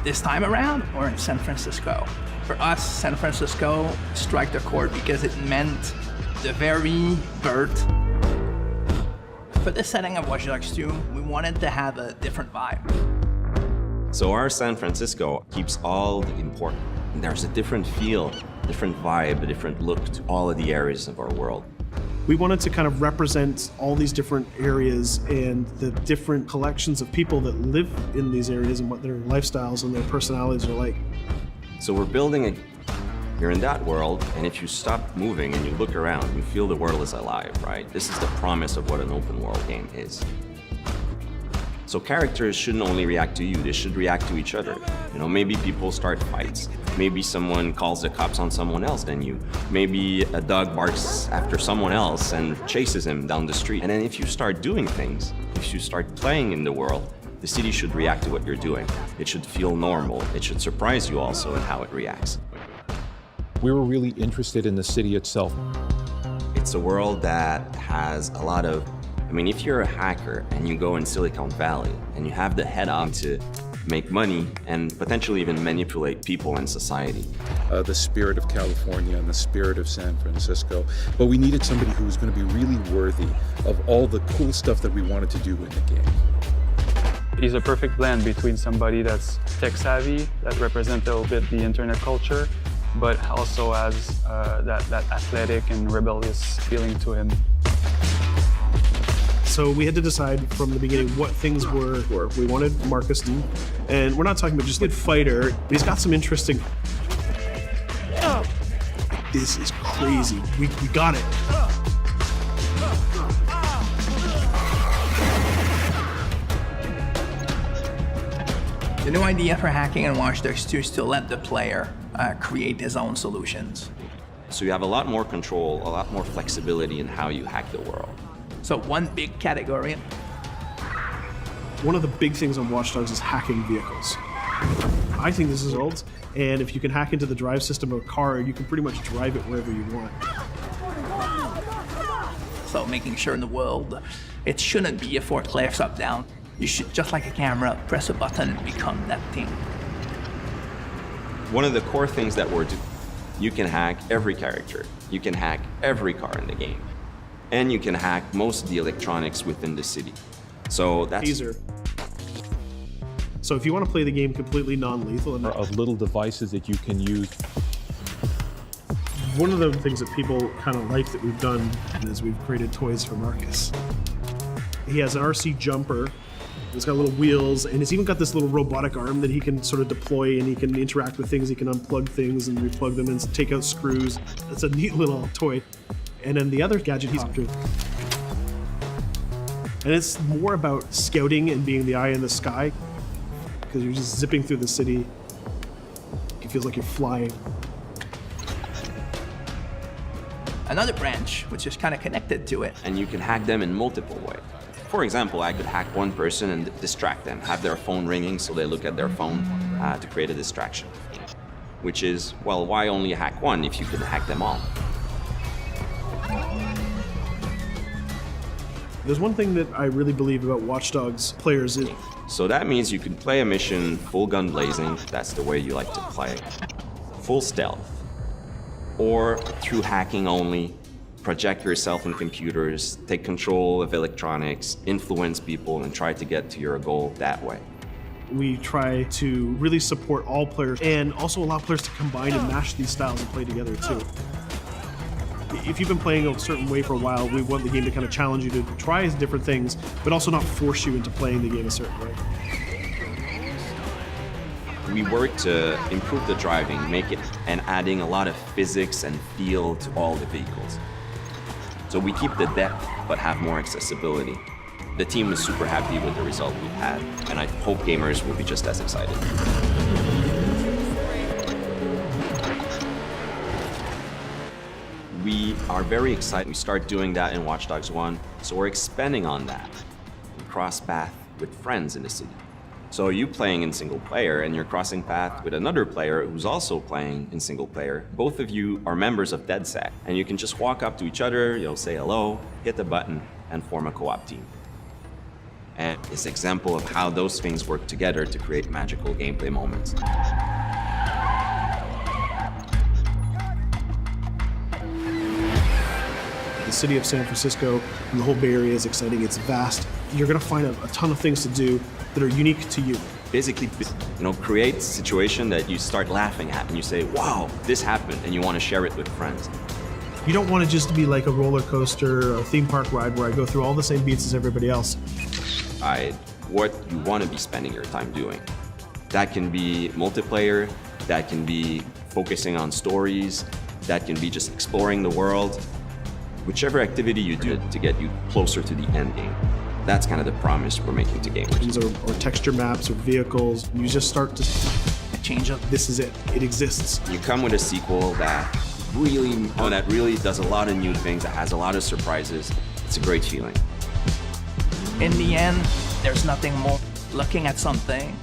this time around or in San Francisco. For us, San Francisco struck the chord because it meant the very birth. For the setting of Watch Dogs 2, we wanted to have a different vibe. So our San Francisco keeps all the important. There's a different feel, different vibe, a different look to all of the areas of our world. We wanted to kind of represent all these different areas and the different collections of people that live in these areas and what their lifestyles and their personalities are like. So we're you're in that world, and if you stop moving and you look around, you feel the world is alive, right? This is the promise of what an open world game is. So characters shouldn't only react to you, they should react to each other. You know, maybe people start fights. Maybe someone calls the cops on someone else than you. Maybe a dog barks after someone else and chases him down the street. And then if you start doing things, if you start playing in the world, the city should react to what you're doing. It should feel normal. It should surprise you also in how it reacts. We were really interested in the city itself. It's a world that has a lot of, if you're a hacker and you go in Silicon Valley and you have the head on to make money and potentially even manipulate people in society. The spirit of California and the spirit of San Francisco. But we needed somebody who was going to be really worthy of all the cool stuff that we wanted to do in the game. He's a perfect blend between somebody that's tech savvy, that represents a little bit the internet culture, but also has that athletic and rebellious feeling to him. So we had to decide from the beginning what things were. We wanted Marcus, and we're not talking about just a good fighter, but he's got some interesting... This is crazy. We got it. The new idea for hacking in Watch Dogs 2 is to let the player create his own solutions. So you have a lot more control, a lot more flexibility in how you hack the world. So one big category. One of the big things on Watch Dogs is hacking vehicles. I think this is old, and if you can hack into the drive system of a car, you can pretty much drive it wherever you want. So making sure in the world, it shouldn't be a forklift up down. You should, just like a camera, press a button and become that thing. One of the core things that we're doing, you can hack every character. You can hack every car in the game. And you can hack most of the electronics within the city. So that's... Teaser. So if you want to play the game completely non-lethal... Of little devices that you can use. One of the things that people kind of like that we've done is we've created toys for Marcus. He has an RC jumper. It's got little wheels, and it's even got this little robotic arm that he can sort of deploy, and he can interact with things. He can unplug things and replug them and take out screws. It's a neat little toy. And then the other gadget he's after. And it's more about scouting and being the eye in the sky, because you're just zipping through the city. It feels like you're flying. Another branch, which is kind of connected to it. And you can hack them in multiple ways. For example, I could hack one person and distract them, have their phone ringing so they look at their phone to create a distraction. Which is, well, why only hack one if you could hack them all? There's one thing that I really believe about Watch Dogs players is... So that means you can play a mission full gun blazing, that's the way you like to play, full stealth, or through hacking only, project yourself in computers, take control of electronics, influence people, and try to get to your goal that way. We try to really support all players and also allow players to combine and mash these styles and play together too. If you've been playing a certain way for a while, we want the game to kind of challenge you to try different things, but also not force you into playing the game a certain way. We work to improve the driving, make it, and adding a lot of physics and feel to all the vehicles. So we keep the depth, but have more accessibility. The team is super happy with the result we've had, and I hope gamers will be just as excited. We are very excited. We start doing that in Watch Dogs 1, so we're expanding on that. We cross path with friends in the city. So you playing in single player and you're crossing path with another player who's also playing in single player. Both of you are members of DedSec, and you can just walk up to each other, you'll say hello, hit the button, and form a co-op team. And it's an example of how those things work together to create magical gameplay moments. The city of San Francisco and the whole Bay Area is exciting. It's vast. You're going to find a ton of things to do that are unique to you. Basically, create a situation that you start laughing at and you say, wow, this happened, and you want to share it with friends. You don't want to just be like a roller coaster or a theme park ride where I go through all the same beats as everybody else. What you want to be spending your time doing. That can be multiplayer, that can be focusing on stories, that can be just exploring the world. Whichever activity you do to get you closer to the end game. That's kind of the promise we're making to gamers. Or texture maps or vehicles. You just start to Change up. this is it. It exists. You come with a sequel that really does a lot of new things, that has a lot of surprises. It's a great feeling. In the end, there's nothing more. Looking at something